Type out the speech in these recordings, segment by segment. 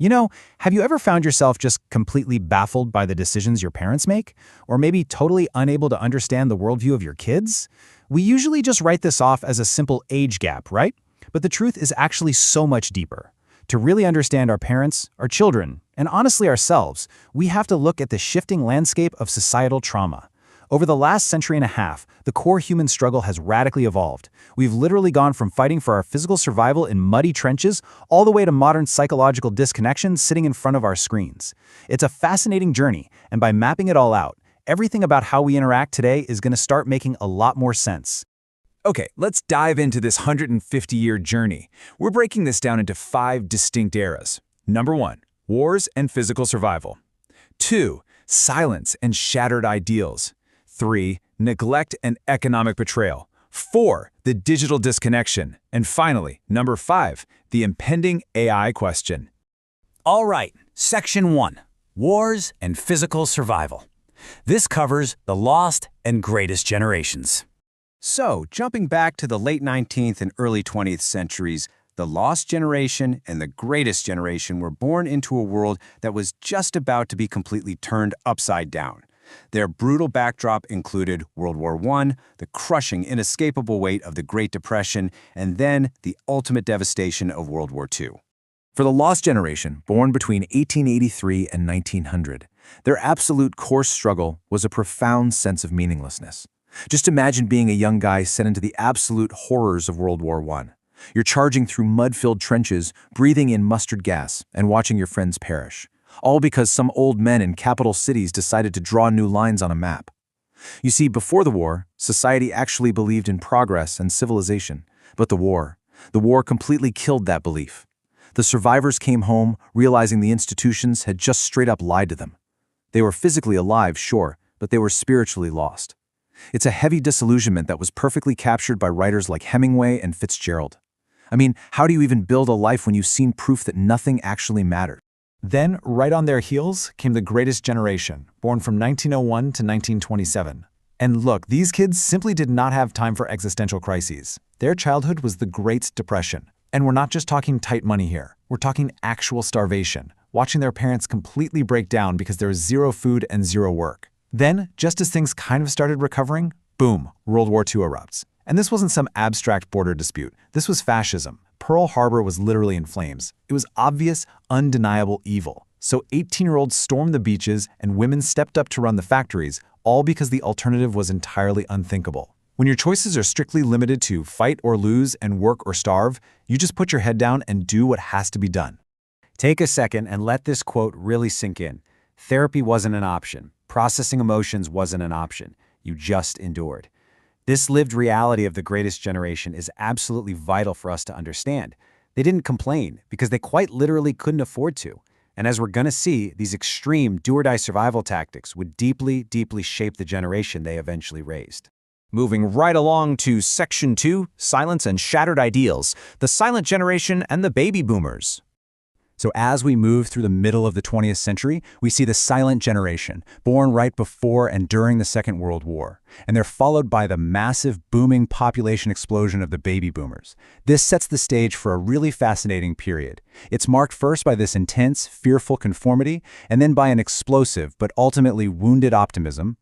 You know, have you ever found yourself just completely baffled by the decisions your parents make? Or maybe totally unable to understand the worldview of your kids? We usually just write this off as a simple age gap, right? But the truth is actually so much deeper. To really understand our parents, our children, and honestly ourselves, we have to look at the shifting landscape of societal trauma. Over the last century and a half, the core human struggle has radically evolved. We've literally gone from fighting for our physical survival in muddy trenches all the way to modern psychological disconnection sitting in front of our screens. It's a fascinating journey, and by mapping it all out, everything about how we interact today is going to start making a lot more sense. Okay, let's dive into this 150-year journey. We're breaking this down into 5 distinct eras. Number 1, wars and physical survival. 2, silence and shattered ideals. 3, neglect and economic betrayal. 4, the digital disconnection. And finally, number 5, the impending AI question. All right, Section 1, Wars and Physical Survival. This covers the lost and greatest generations. So, jumping back to the late 19th and early 20th centuries, the lost generation and the greatest generation were born into a world that was just about to be completely turned upside down. Their brutal backdrop included World War I, the crushing, inescapable weight of the Great Depression, and then the ultimate devastation of World War II. For the lost generation, born between 1883 and 1900, their absolute core struggle was a profound sense of meaninglessness. Just imagine being a young guy sent into the absolute horrors of World War I. You're charging through mud-filled trenches, breathing in mustard gas, and watching your friends perish. All because some old men in capital cities decided to draw new lines on a map. You see, before the war, society actually believed in progress and civilization. But the war completely killed that belief. The survivors came home, realizing the institutions had just straight up lied to them. They were physically alive, sure, but they were spiritually lost. It's a heavy disillusionment that was perfectly captured by writers like Hemingway and Fitzgerald. I mean, how do you even build a life when you've seen proof that nothing actually mattered? Then, right on their heels, came the greatest generation, born from 1901 to 1927. And look, these kids simply did not have time for existential crises. Their childhood was the Great Depression. And we're not just talking tight money here. We're talking actual starvation, watching their parents completely break down because there was zero food and zero work. Then, just as things kind of started recovering, boom, World War II erupts. And this wasn't some abstract border dispute. This was fascism. Pearl Harbor was literally in flames. It was obvious, undeniable evil. So 18-year-olds stormed the beaches and women stepped up to run the factories, all because the alternative was entirely unthinkable. When your choices are strictly limited to fight or lose and work or starve, you just put your head down and do what has to be done. Take a second and let this quote really sink in. Therapy wasn't an option. Processing emotions wasn't an option. You just endured. This lived reality of the greatest generation is absolutely vital for us to understand. They didn't complain because they quite literally couldn't afford to. And as we're going to see, these extreme do-or-die survival tactics would deeply, deeply shape the generation they eventually raised. Moving right along to Section 2, Silence and Shattered Ideals, the Silent Generation and the Baby Boomers. So as we move through the middle of the 20th century, we see the silent generation, born right before and during the Second World War. And they're followed by the massive, booming population explosion of the baby boomers. This sets the stage for a really fascinating period. It's marked first by this intense, fearful conformity, and then by an explosive but ultimately wounded optimism.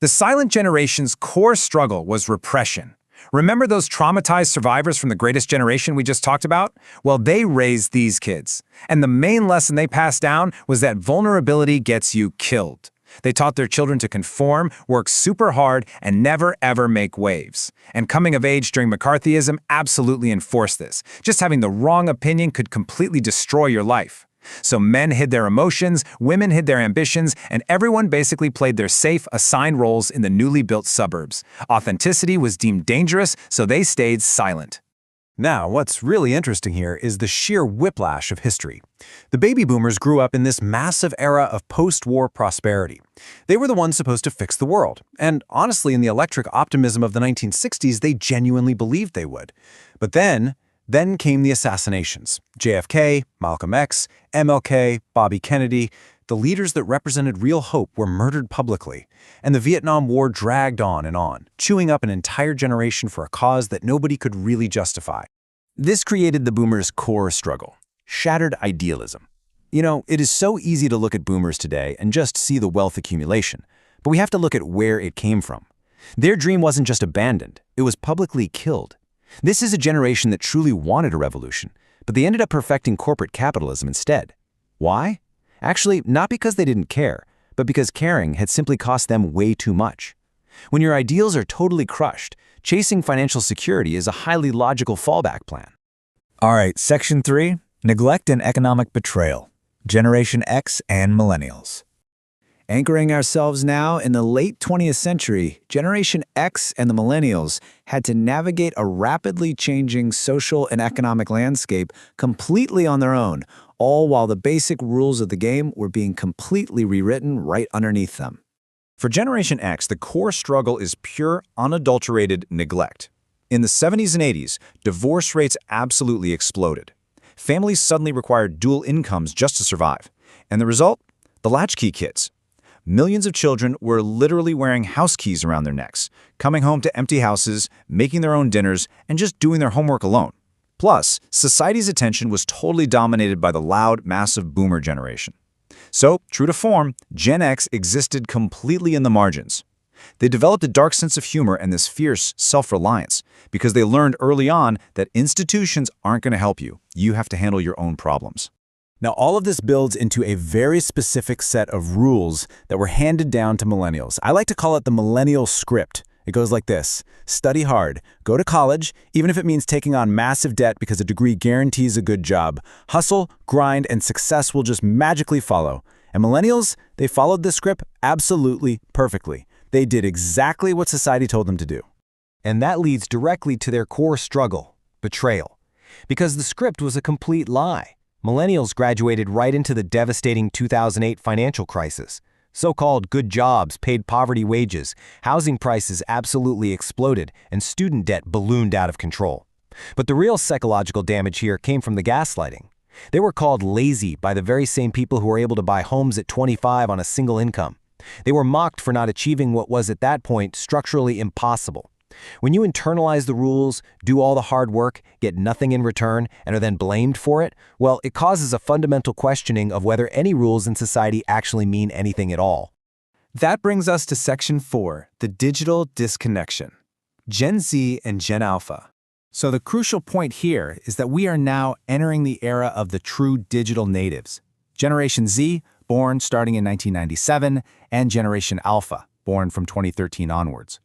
The silent generation's core struggle was repression. Remember those traumatized survivors from the greatest generation we just talked about? Well, they raised these kids. And the main lesson they passed down was that vulnerability gets you killed. They taught their children to conform, work super hard, and never ever make waves. And coming of age during McCarthyism absolutely enforced this. Just having the wrong opinion could completely destroy your life. So men hid their emotions, women hid their ambitions, and everyone basically played their safe, assigned roles in the newly built suburbs. Authenticity was deemed dangerous, so they stayed silent. Now, what's really interesting here is the sheer whiplash of history. The baby boomers grew up in this massive era of post-war prosperity. They were the ones supposed to fix the world. And honestly, in the electric optimism of the 1960s, they genuinely believed they would. But then came the assassinations. JFK, Malcolm X, MLK, Bobby Kennedy, the leaders that represented real hope were murdered publicly. And the Vietnam War dragged on, chewing up an entire generation for a cause that nobody could really justify. This created the boomers' core struggle: shattered idealism. You know, it is so easy to look at boomers today and just see the wealth accumulation, but we have to look at where it came from. Their dream wasn't just abandoned, it was publicly killed. This is a generation that truly wanted a revolution, but they ended up perfecting corporate capitalism instead. Why? Actually, not because they didn't care, but because caring had simply cost them way too much. When your ideals are totally crushed, chasing financial security is a highly logical fallback plan. All right, Section 3, Neglect and Economic Betrayal, Generation X and Millennials. Anchoring ourselves now in the late 20th century, Generation X and the Millennials had to navigate a rapidly changing social and economic landscape completely on their own, all while the basic rules of the game were being completely rewritten right underneath them. For Generation X, the core struggle is pure, unadulterated neglect. In the 70s and 80s, divorce rates absolutely exploded. Families suddenly required dual incomes just to survive. And the result? The latchkey kids. Millions of children were literally wearing house keys around their necks, coming home to empty houses, making their own dinners, and just doing their homework alone. Plus, society's attention was totally dominated by the loud, massive boomer generation. So, true to form, Gen X existed completely in the margins. They developed a dark sense of humor and this fierce self-reliance because they learned early on that institutions aren't going to help you. You have to handle your own problems. Now, all of this builds into a very specific set of rules that were handed down to millennials. I like to call it the millennial script. It goes like this: study hard, go to college, even if it means taking on massive debt because a degree guarantees a good job. Hustle, grind, and success will just magically follow. And millennials, they followed this script absolutely perfectly. They did exactly what society told them to do. And that leads directly to their core struggle, betrayal. Because the script was a complete lie. Millennials graduated right into the devastating 2008 financial crisis. So-called good jobs paid poverty wages, housing prices absolutely exploded, and student debt ballooned out of control. But the real psychological damage here came from the gaslighting. They were called lazy by the very same people who were able to buy homes at 25 on a single income. They were mocked for not achieving what was at that point structurally impossible. When you internalize the rules, do all the hard work, get nothing in return, and are then blamed for it, well, it causes a fundamental questioning of whether any rules in society actually mean anything at all. That brings us to Section 4, the digital disconnection. Gen Z and Gen Alpha. So the crucial point here is that we are now entering the era of the true digital natives. Generation Z, born starting in 1997, and Generation Alpha, born from 2013 onwards.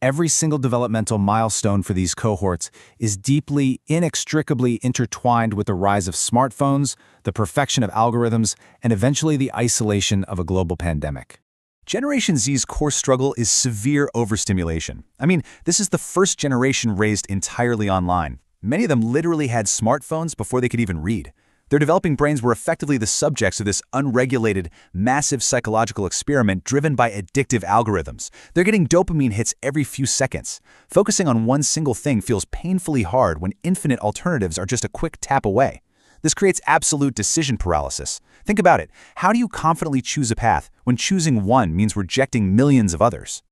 Every single developmental milestone for these cohorts is deeply, inextricably intertwined with the rise of smartphones, the perfection of algorithms, and eventually the isolation of a global pandemic. Generation Z's core struggle is severe overstimulation. I mean, this is the first generation raised entirely online. Many of them literally had smartphones before they could even read. Their developing brains were effectively the subjects of this unregulated, massive psychological experiment driven by addictive algorithms. They're getting dopamine hits every few seconds. Focusing on one single thing feels painfully hard when infinite alternatives are just a quick tap away. This creates absolute decision paralysis. Think about it. How do you confidently choose a path when choosing one means rejecting millions of others?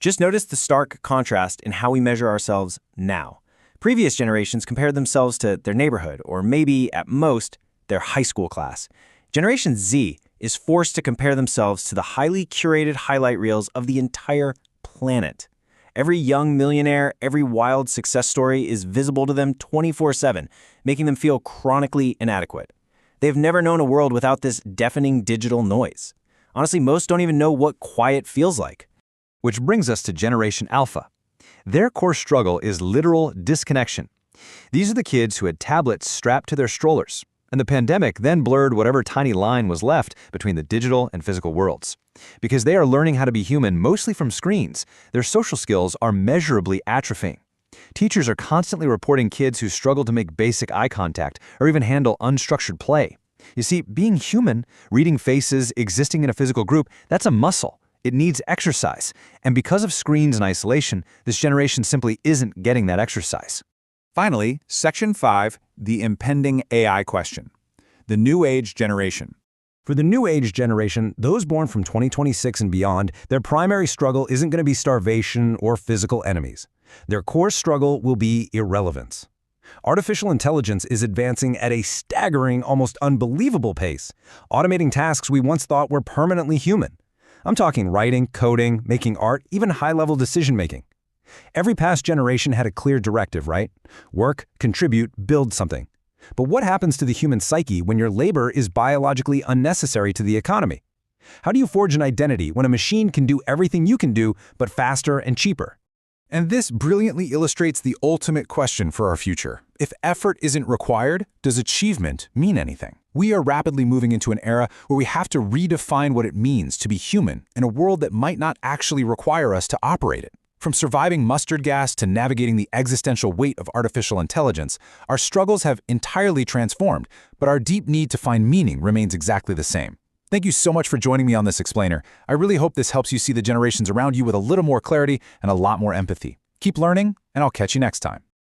Just notice the stark contrast in how we measure ourselves now. Previous generations compared themselves to their neighborhood, or maybe, at most, their high school class. Generation Z is forced to compare themselves to the highly curated highlight reels of the entire planet. Every young millionaire, every wild success story is visible to them 24/7, making them feel chronically inadequate. They've never known a world without this deafening digital noise. Honestly, most don't even know what quiet feels like. Which brings us to Generation Alpha. Their core struggle is literal disconnection. These are the kids who had tablets strapped to their strollers, and the pandemic then blurred whatever tiny line was left between the digital and physical worlds. Because they are learning how to be human mostly from screens, their social skills are measurably atrophying. Teachers are constantly reporting kids who struggle to make basic eye contact or even handle unstructured play. You see, being human, reading faces, existing in a physical group, that's a muscle. It needs exercise, and because of screens and isolation, this generation simply isn't getting that exercise. Finally, Section 5, the impending AI question. The New Age Generation. For the New Age generation, those born from 2026 and beyond, their primary struggle isn't going to be starvation or physical enemies. Their core struggle will be irrelevance. Artificial intelligence is advancing at a staggering, almost unbelievable pace, automating tasks we once thought were permanently human. I'm talking writing, coding, making art, even high-level decision-making. Every past generation had a clear directive, right? Work, contribute, build something. But what happens to the human psyche when your labor is biologically unnecessary to the economy? How do you forge an identity when a machine can do everything you can do, but faster and cheaper? And this brilliantly illustrates the ultimate question for our future. If effort isn't required, does achievement mean anything? We are rapidly moving into an era where we have to redefine what it means to be human in a world that might not actually require us to operate it. From surviving mustard gas to navigating the existential weight of artificial intelligence, our struggles have entirely transformed, but our deep need to find meaning remains exactly the same. Thank you so much for joining me on this explainer. I really hope this helps you see the generations around you with a little more clarity and a lot more empathy. Keep learning, and I'll catch you next time.